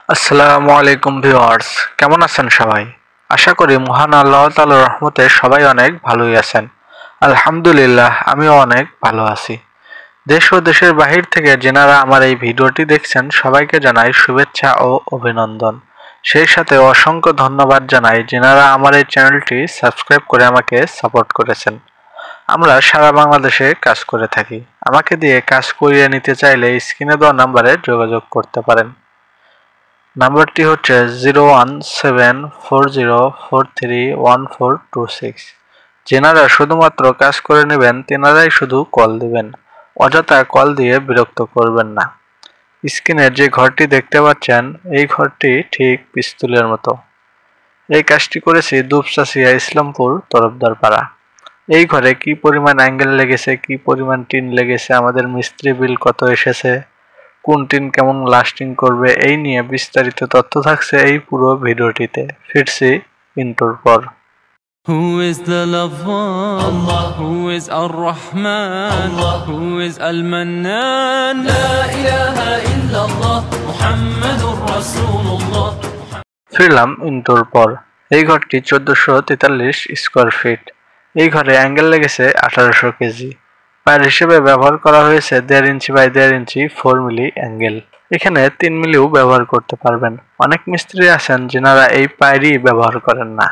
আসসালামু আলাইকুম ভিউয়ার্স, কেমন আছেন সবাই? আশা করি মহান আল্লাহ তাআলার রহমতে সবাই অনেক ভালোই আছেন। আলহামদুলিল্লাহ, আমিও অনেক ভালো আছি। দেশ ও দেশের বাহির থেকে যেনারা আমার এই ভিডিওটি দেখছেন সবাইকে জানাই শুভেচ্ছা ও অভিনন্দন। সেই সাথে অসংখ্য ধন্যবাদ জানাই যেনারা আমার এই চ্যানেলটি সাবস্ক্রাইব করে আমাকে সাপোর্ট করেছেন। আমরা সারা বাংলাদেশে কাজ করে থাকি। আমাকে দিয়ে কাজ করিয়ে নিতে চাইলে স্ক্রিনে দেওয়া নাম্বারে যোগাযোগ করতে পারেন। নাম্বারটি হচ্ছে 01740431426। যেনারা শুধুমাত্র কাজ করে নেবেন তেনারাই শুধু কল দিবেন, অযথা কল দিয়ে বিরক্ত করবেন না। স্ক্রিনে যে ঘরটি দেখতে পাচ্ছেন এই ঘরটি ঠিক পিস্তুলের মতো। এই কাজটি করেছি দুপচাচিয়া ইসলামপুর তরফদারপাড়া। এই ঘরে কি পরিমাণ অ্যাঙ্গেল লেগেছে, কি পরিমাণ টিন লেগেছে, আমাদের মিস্ত্রি বিল কত এসেছে, কোন টিন কেমন লাস্টিং করবে এই নিয়ে বিস্তারিত তথ্য থাকছে এই পুরো ভিডিওটিতে। ফিরছি ইন্ট্রোর পর। Who is the lover? Allah. Who is Ar-Rahman? Allah. Who is Al-Mannan? La ilaha illallah Muhammadur Rasulullah. ফিরলাম ইন্ট্রোর পর। এই ঘরটি 1443 স্কোয়ার ফিট। এই ঘরে অ্যাঙ্গেল লেগেছে 1800 কেজি। পায়ের হিসেবে ব্যবহার করা হয়েছে 1.5 inch by 1.5 inch 4 milli angle. এখানে 3 মিলিও ব্যবহার করতে পারবেন। অনেক মিস্ত্রি আছেন যেনারা এই পায়েরই ব্যবহার করেন না।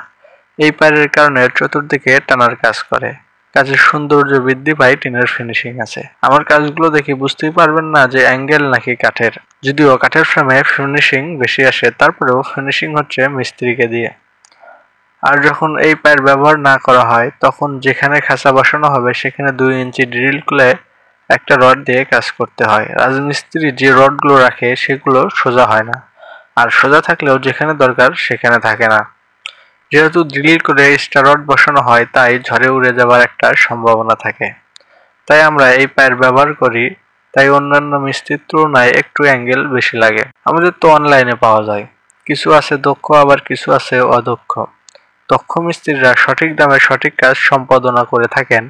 এই পায়ের কারণে চতুর্দিকে টানার কাজ করে, কাজের সৌন্দর্য বৃদ্ধি পায় টিনের ফিনিশিং আছে। আমার কাজগুলো দেখে বুঝতেই পারবেন না যে অ্যাঙ্গেল নাকি কাঠের, যদিও কাঠের ফ্রেমে ফিনিশিং বেশি আসে, তারপরেও ফিনিশিং হচ্ছে মিস্ত্রিকে দিয়ে। আর যখন এই পায়ের ব্যবহার না করা হয় তখন যেখানে খাঁচা বসানো হবে সেখানে 2 ইঞ্চি ড্রিল খুলে একটা রড দিয়ে কাজ করতে হয়। রাজমিস্ত্রি যে রডগুলো রাখে সেগুলো সোজা হয় না, আর সোজা থাকলেও যেখানে দরকার সেখানে থাকে না। যেহেতু ড্রিল করে এক্সট্রা রড বসানো হয় তাই ঝড়ে উড়ে যাওয়ার একটা সম্ভাবনা থাকে। তাই আমরা এই পায়ের ব্যবহার করি, তাই অন্যান্য মিস্ত্রির তুলনায় একটু অ্যাঙ্গেল বেশি লাগে। আমাদের তো অনলাইনে পাওয়া যায়। কিছু আছে দক্ষ, আবার কিছু আছে অদক্ষ। দক্ষ মিস্ত্রিরা সঠিক দামে সঠিক কাজ সম্পাদনা করে থাকেন,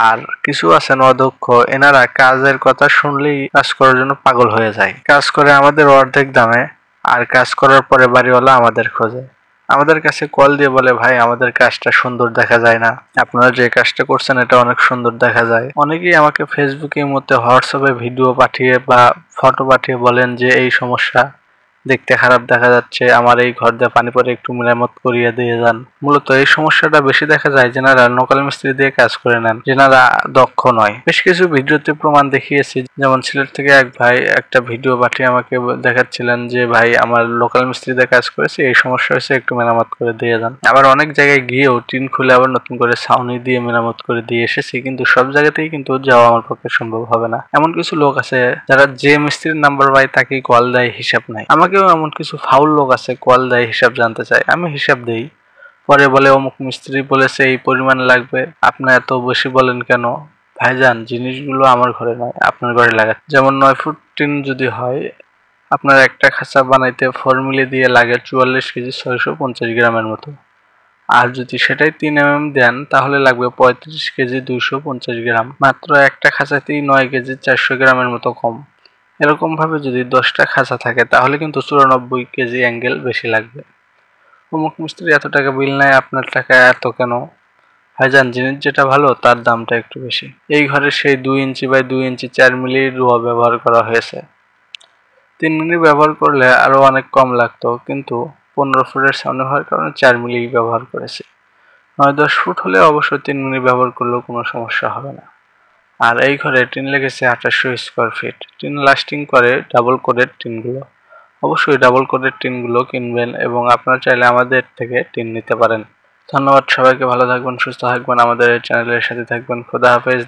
আর কিছু আছেন অদক্ষ, এনারা কাজের কথা শুনলেই কাজ করার জন্য পাগল হয়ে যায়। কাজ করে আমাদের অর্ধেক দামে, আর কাজ করার পরে বাড়িওয়ালা আমাদের খোঁজে। আমাদের কাছে কল দিয়ে বলে, ভাই আমাদের কাজটা সুন্দর দেখা যায় না, আপনারা যে কাজটা করছেন এটা অনেক সুন্দর দেখা যায়। অনেকেই আমাকে ফেসবুকের মধ্যে হোয়াটসঅ্যাপে ভিডিও পাঠিয়ে বা ফটো পাঠিয়ে বলেন যে এই সমস্যা, দেখতে খারাপ দেখা যাচ্ছে, আমার এই ঘর দিয়ে পানি পড়ে একটু মেরামত করিয়ে দিয়ে যান। মূলত এই সমস্যাটা বেশি দেখা যায় যেনারা লোকাল মিস্ত্রি দিয়ে কাজ করে নেন, যেনারা দক্ষ নয়। বেশ কিছু ভিডিওতে প্রমাণ দেখিয়েছি, যেমন সিলেট থেকে এক ভাই একটা ভিডিও পাঠিয়ে আমাকে দেখাচ্ছিলেন যে ভাই আমার লোকাল মিস্ত্রি দিয়ে কাজ করেছে, এই সমস্যা হয়েছে, একটু মেরামত করে দিয়ে যান। আবার অনেক জায়গায় গিয়েও টিন খুলে আবার নতুন করে ছাউনি দিয়ে মেরামত করে দিয়ে এসেছি, কিন্তু সব জায়গাতেই কিন্তু যাওয়া আমার পক্ষে সম্ভব হবে না। এমন কিছু লোক আছে যারা যে মিস্ত্রির নাম্বার পায় তাকেই কল দেয়, হিসাব নাই। আমাকেও এমন কিছু ফাউল লোক আছে, কল দেয়, হিসাব জানতে চায়, আমি হিসাব দেই, পরে বলে অমুক মিস্ত্রি বলেছে এই পরিমাণ লাগবে, আপনি এত বেশি বলেন কেন? ভাইজান, জিনিসগুলো আমার ঘরে নয়, আপনার ঘরে লাগাচ্ছে। যেমন 9 ফুট টিন যদি হয়, আপনার একটা খাঁচা বানাইতে 4 মিলি দিয়ে লাগে 44 কেজি 650 গ্রামের মতো। আর যদি সেটাই 3 mm দেন তাহলে লাগবে 35 কেজি 250 গ্রাম। মাত্র একটা খাঁচাতেই 9 কেজি 400 গ্রামের মতো কম। এরকম ভাবে যদি 10টা খাঁচা থাকে তাহলে কিন্তু 94 কেজি অ্যাঙ্গেল বেশি লাগবে। অমুক মিস্ত্রি এত টাকা বিল নেয়, আপনার টাকা এত কেন? ভাইজান, জিনিস যেটা ভালো তার দামটা একটু বেশি। এই ঘরে সেই 2 ইঞ্চি বাই 2 ইঞ্চি 4 মিলি রুয়া ব্যবহার করা হয়েছে। 3 মিলি ব্যবহার করলে আরো অনেক কম লাগতো, কিন্তু 15 ফুটের সামনে হওয়ার কারণে 4 মিলি ব্যবহার করেছি। 9-10 ফুট হলে অবশ্য 3 মিলি ব্যবহার করলেও কোনো সমস্যা হবে না। আর এই ঘরে টিন লেগেছে 2800 স্কোয়ার ফিট। টিন লাস্টিং করে ডাবল কোডের টিনগুলো। অবশ্যই ডাবল কোডের টিনগুলো কিনবেন এবং আপনারা চাইলে আমাদের থেকে টিন নিতে পারেন। ধন্যবাদ সবাইকে, ভালো থাকবেন, সুস্থ থাকবেন, আমাদের এই চ্যানেলের সাথে থাকবেন। খোদা হাফেজ।